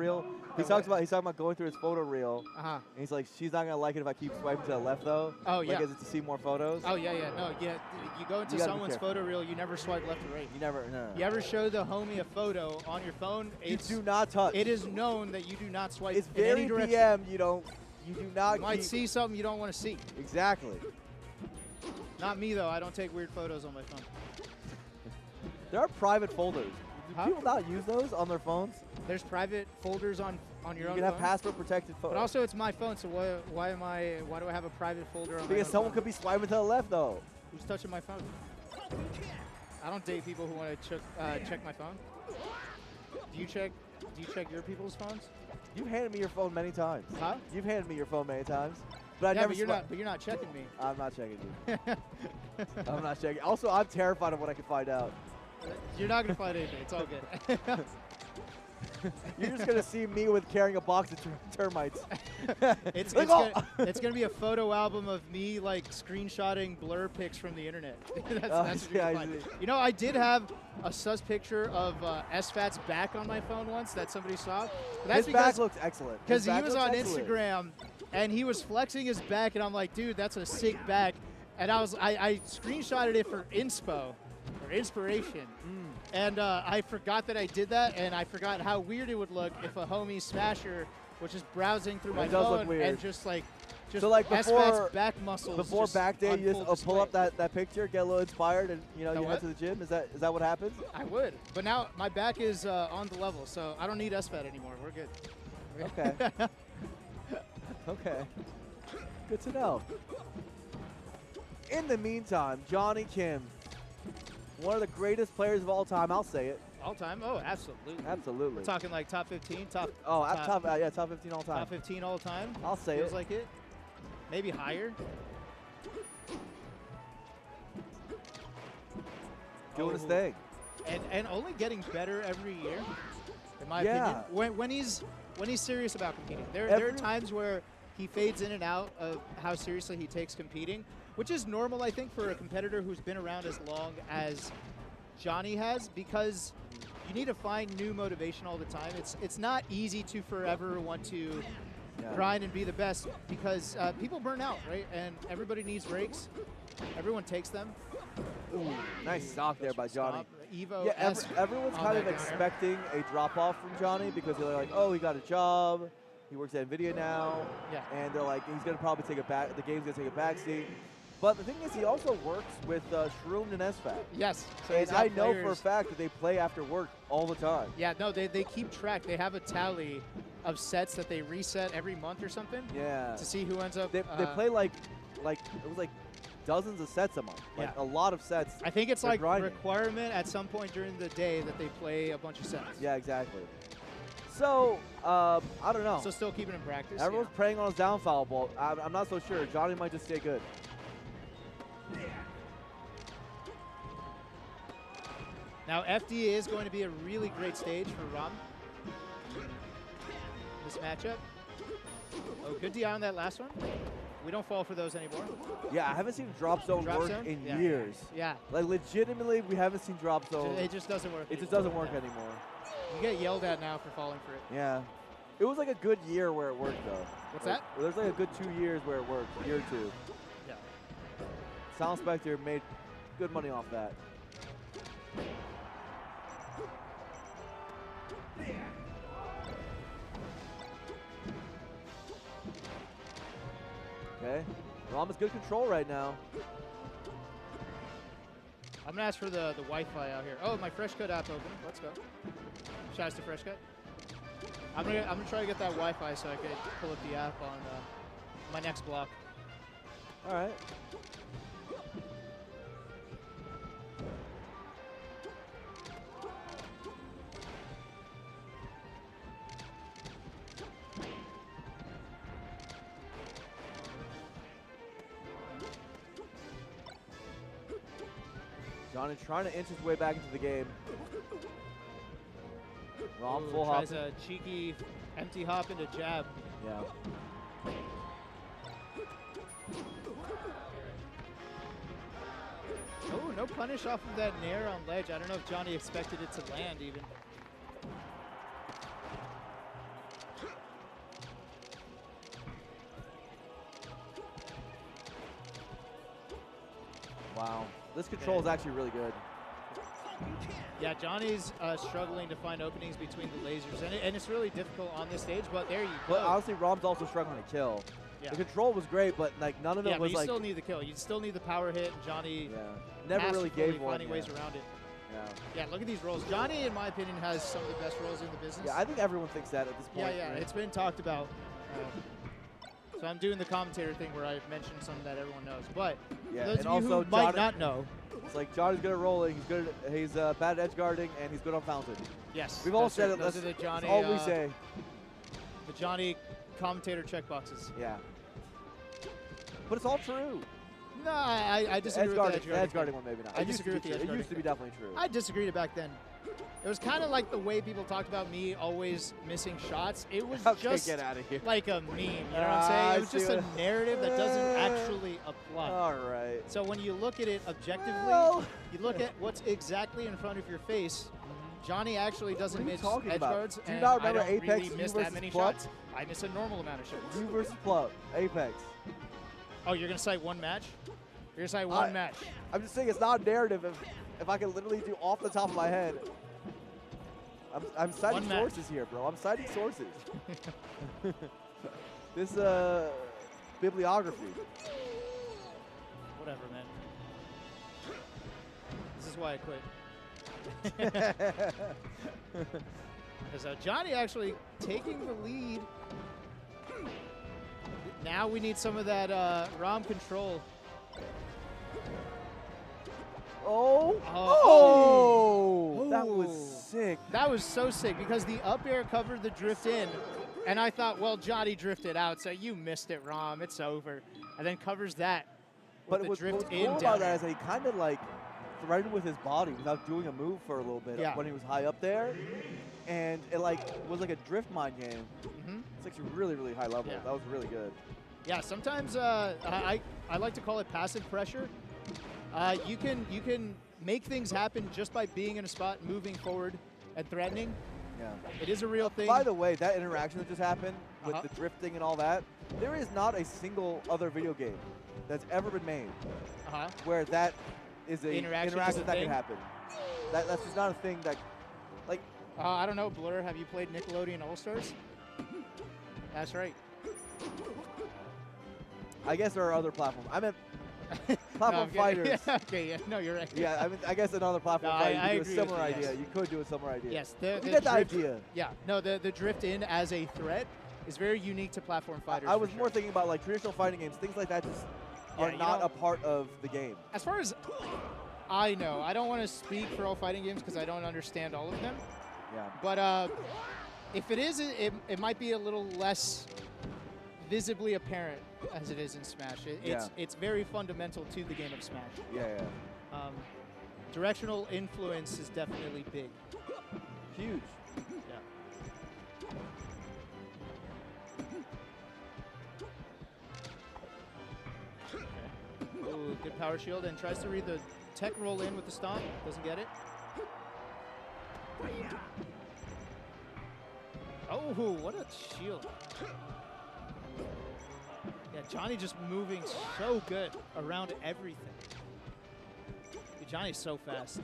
reel. He's talking about going through his photo reel. And he's like, she's not gonna like it if I keep swiping to the left though. Oh yeah. Like, is it to see more photos? Oh yeah, yeah. No, yeah. You go into someone's photo reel, you never swipe left or right. You never. No. You ever show the homie a photo on your phone? You do not touch. It is known that you do not swipe it's in any direction. BM. You do not. You might see something you don't want to see. Exactly. Not me though. I don't take weird photos on my phone. There are private folders. Do people not use those on their phones? There's private folders on your own phone. You can have password protected photos. But also, it's my phone, so why do I have a private folder on my phone? Because someone could be swiping to the left though. Who's touching my phone? I don't date people who want to check my phone. Do you check your people's phones? You've handed me your phone many times. Huh? You've handed me your phone many times. But But you're not checking me. I'm not checking you. I'm not checking. Also, I'm terrified of what I can find out. You're not gonna find anything. It's all good. You're just gonna see me with carrying a box of termites. It's gonna be a photo album of me like screenshotting blur pics from the internet. that's what you're gonna find. You know, I did have a sus picture of SFAT's back on my phone once that somebody saw. His back looks excellent. Because he was on Instagram and he was flexing his back, and I'm like, dude, that's a sick back. And I screenshotted it for inspo. Or inspiration. And I forgot that I did that, and I forgot how weird it would look if a homie smasher was just browsing through my phone and just so like before back muscles. Before back day, you just pull up that picture, get a little inspired, and you head to the gym. Is that what happens? I would, but now my back is on the level, so I don't need SFAT anymore. We're good. Okay. Okay. Good to know. In the meantime, Johnny Kim, one of the greatest players of all time. I'll say it. All time? Oh, absolutely. Absolutely. We're talking like top 15, top 15 all time. Top 15 all time. I'll say Feels like it. Maybe higher. Doing his thing. And only getting better every year, in my opinion. When he's serious about competing. There are times where he fades in and out of how seriously he takes competing, which is normal, I think, for a competitor who's been around as long as Johnny has, because you need to find new motivation all the time. It's not easy to forever want to grind and be the best, because people burn out, right? And everybody needs breaks. Everyone takes them. Ooh, nice stock there by Johnny. Evo. Yeah, everyone's kind of expecting a drop-off from Johnny because they're like, oh, he got a job. He works at NVIDIA now. Yeah. And they're like, he's going to probably take the game's going to take a backseat. But the thing is, he also works with Shroom and SFAT. Yes. So and I know for a fact that they play after work all the time. Yeah, no, they keep track. They have a tally of sets that they reset every month or something. Yeah. To see who ends up. They play like it was like dozens of sets a month. Like a lot of sets. I think it's like a requirement at some point during the day that they play a bunch of sets. Yeah, exactly. So, I don't know. So still keeping in practice. Everyone's praying on his downfall, but I'm not so sure. Johnny might just stay good. Now, FD is going to be a really great stage for Ram. This matchup. Oh, good DI on that last one. We don't fall for those anymore. Yeah, I haven't seen drop zone work in years. Yeah. Like, legitimately, we haven't seen drop zone. It just doesn't work. It just doesn't work anymore. You get yelled at now for falling for it. Yeah. It was like a good year where it worked, though. What's that? There's like a good 2 years where it worked, a year or two. Yeah. Sound Spectre made good money off that. Okay. Ram has good control right now. I'm going to ask for the Wi-Fi out here. Oh, my FreshCut app open. Let's go. Shouts to FreshCut. I'm gonna try to get that Wi-Fi so I can pull up the app on my next block. All right. Johnny trying to inch his way back into the game. Ram full hop. Tries a cheeky empty hop into jab. Yeah. Oh, no punish off of that nair on ledge. I don't know if Johnny expected it to land even. Wow. This control is actually really good. Yeah, Johnny's struggling to find openings between the lasers, and it's really difficult on this stage, but there you go. But honestly, Rom's also struggling to kill. Yeah. The control was great, but like none of it was but you like... still need the kill. You still need the power hit, and Johnny never really gave one. finding ways around it. Yeah. Yeah, look at these rolls. Johnny, in my opinion, has some of the best rolls in the business. Yeah, I think everyone thinks that at this point. Yeah, right? it's been talked about. So I'm doing the commentator thing where I mention something that everyone knows. But for those of you who might not know, it's like Johnny's good at rolling. He's good. He's bad at edge guarding, and he's good on Fountain. Yes, we've all said it. Those are the Johnny. That's all we say. The Johnny commentator checkboxes. Yeah. But it's all true. No, I disagree with the edge guarding. The edge guarding one, maybe not. I disagree with the edge guarding. It used to be definitely true. I disagreed back then. It was kind of like the way people talked about me always missing shots. It was just get out of here. like a meme, you know what I'm saying? It was just a narrative that doesn't actually apply. All right. So when you look at it objectively, you look at what's exactly in front of your face. Johnny actually doesn't miss edge guards, Do you not remember I don't Apex really miss that many shots. I miss a normal amount of shots. You versus Plug, Apex. Oh, you're going to cite one match? You're going to cite one match? I'm just saying it's not narrative if I can literally do off the top of my head. I'm citing sources here, bro. I'm citing sources. This bibliography. Whatever, man. This is why I quit. Because Johnny actually taking the lead. Now we need some of that ROM control. Oh! That was sick. That was so sick because the up air covered the drift in. And I thought, well, Johnny drifted out, so you missed it, Rom. It's over. And then covers that. But what's cool about that is that he kind of like threaded with his body without doing a move for a little bit when he was high up there. And it like was like a drift mind game. It's actually really, really high level. That was really good. Yeah, sometimes I like to call it passive pressure. You can make things happen just by being in a spot, moving forward, and threatening. Yeah. It is a real thing. By the way, that interaction that just happened with the drifting and all that, there is not a single other video game that's ever been made where that is a interaction that can happen. That's just not a thing that, like. I don't know, Blur. Have you played Nickelodeon All Stars? That's right. I guess there are other platforms. I meant platform fighters. No, you're right. Yeah, I mean, I guess another platform fighter. You could do a similar idea. You could do a similar idea. Yes, you get the idea. Yeah, no, the drift in as a threat is very unique to platform fighters. I was more thinking about like traditional fighting games, things like that just are not a part of the game. As far as I know, I don't want to speak for all fighting games because I don't understand all of them. Yeah. But if it is, it might be a little less visibly apparent as it is in Smash. It's very fundamental to the game of Smash. Yeah. Directional influence is definitely big. Huge. Yeah. Ooh, good power shield, and tries to read the tech roll in with the stomp. Doesn't get it. Oh, what a shield. Yeah, Johnny just moving so good around everything. Dude, Johnny's so fast.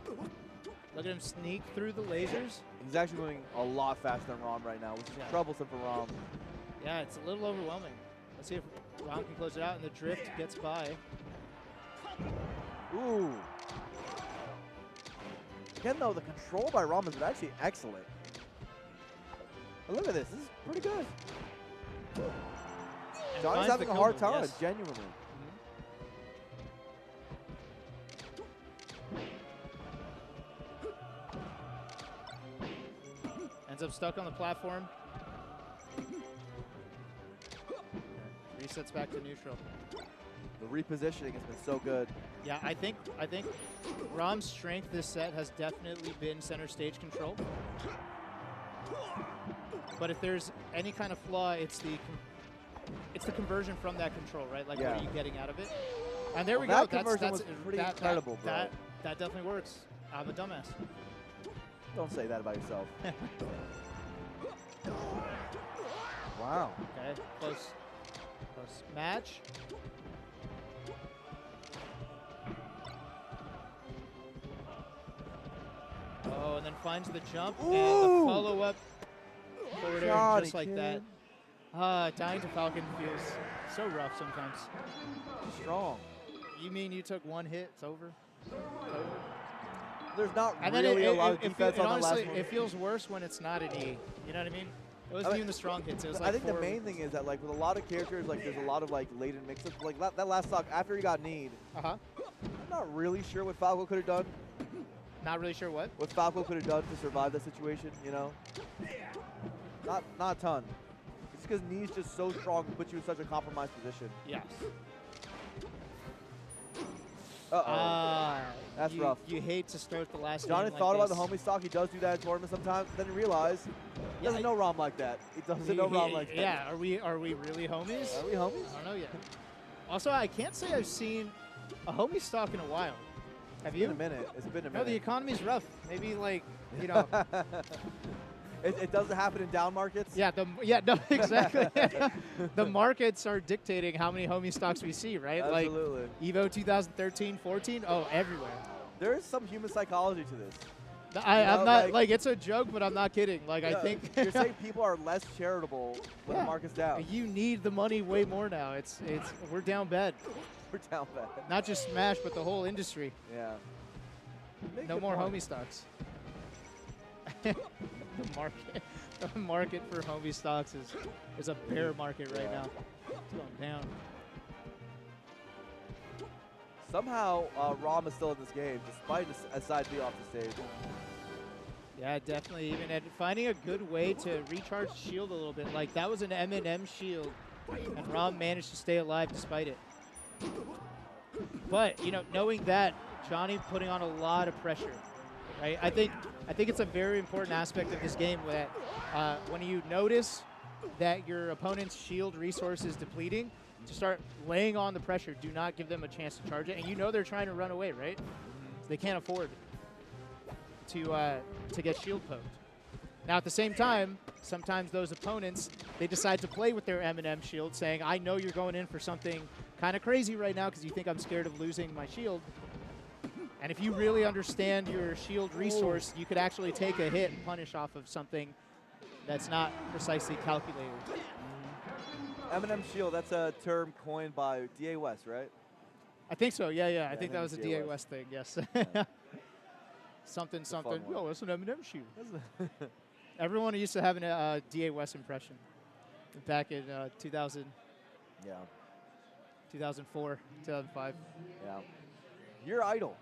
Look at him sneak through the lasers. He's actually moving a lot faster than Rom right now, which is troublesome for Rom. Yeah, it's a little overwhelming. Let's see if Rom can close it out and the drift gets by. Ooh. Again, though, the control by Rom is actually excellent. But look at this. This is pretty good. Johnny's having a hard time, genuinely. Ends up stuck on the platform. Resets back to neutral. The repositioning has been so good. Yeah, I think Rom's strength this set has definitely been center stage control. But if there's any kind of flaw, it's the conversion from that control, right? Like, what are you getting out of it? And there we go. That conversion was pretty incredible, bro. That definitely works. I'm a dumbass. Don't say that about yourself. Wow. Okay, close match. and then finds the jump Ooh. and the follow-up forward air Johnny, just like kid. that. Dying to Falcon feels so rough sometimes. Strong. You mean you took one hit, it's over? It's over. There's not And really then a lot of defense on honestly, the last one. it feels worse when it's not an E. You know what I mean? It wasn't even the strong hits. It was like I think the main thing is that like with a lot of characters, like there's a lot of like latent mix-ups. Like that last stock after he got kneed. I'm not really sure what Falco could have done. Not really sure what? What Falco could have done to survive that situation, you know? Not a ton. It's because knee's just so strong and puts you in such a compromised position. Yes. Uh-oh. That's rough. You hate to start the last Johnny game thought like about the homie stock. He does do that in tournaments sometimes. Then he realized he doesn't know ROM like that. He doesn't know ROM like that. Yeah, are we really homies? Are we homies? I don't know yet. Also, I can't say I've seen a homie stock in a while. Have you? It's been a minute. It's been a minute. No, the economy's rough. Maybe like, you know. It doesn't happen in down markets? Yeah, no, exactly. The markets are dictating how many homie stocks we see, right? Absolutely. Like Evo 2013, 14, oh, everywhere. There is some human psychology to this. I'm not, like, it's a joke, but I'm not kidding. Like, I think. You're saying people are less charitable when the market's down. You need the money way more now. We're down bad. We're down bad. Not just Smash, but the whole industry. Yeah. No more homie stocks. The market for homie stocks is a bear market right now. It's going down. Somehow, ROM is still in this game, despite a side B off the stage. Yeah, definitely. Even at finding a good way to recharge shield a little bit. Like, that was an M&M shield, and ROM managed to stay alive despite it. But, you know, knowing that, Johnny putting on a lot of pressure, right? I think it's a very important aspect of this game that when you notice that your opponent's shield resource is depleting, to start laying on the pressure. Do not give them a chance to charge it. And you know they're trying to run away, right? So they can't afford to get shield poked. Now, at the same time, sometimes those opponents, they decide to play with their M&M shield, saying, I know you're going in for something kind of crazy right now because you think I'm scared of losing my shield. And if you really understand your shield resource, you could actually take a hit and punish off of something that's not precisely calculated. M&M shield, that's a term coined by DA West, right? I think so, yeah. I think that was a DA West thing, yes. Yeah. something. Oh, that's an M&M shield. Everyone used to have a DA West impression back in 2000. Yeah. 2004, 2005. Yeah. Your idol.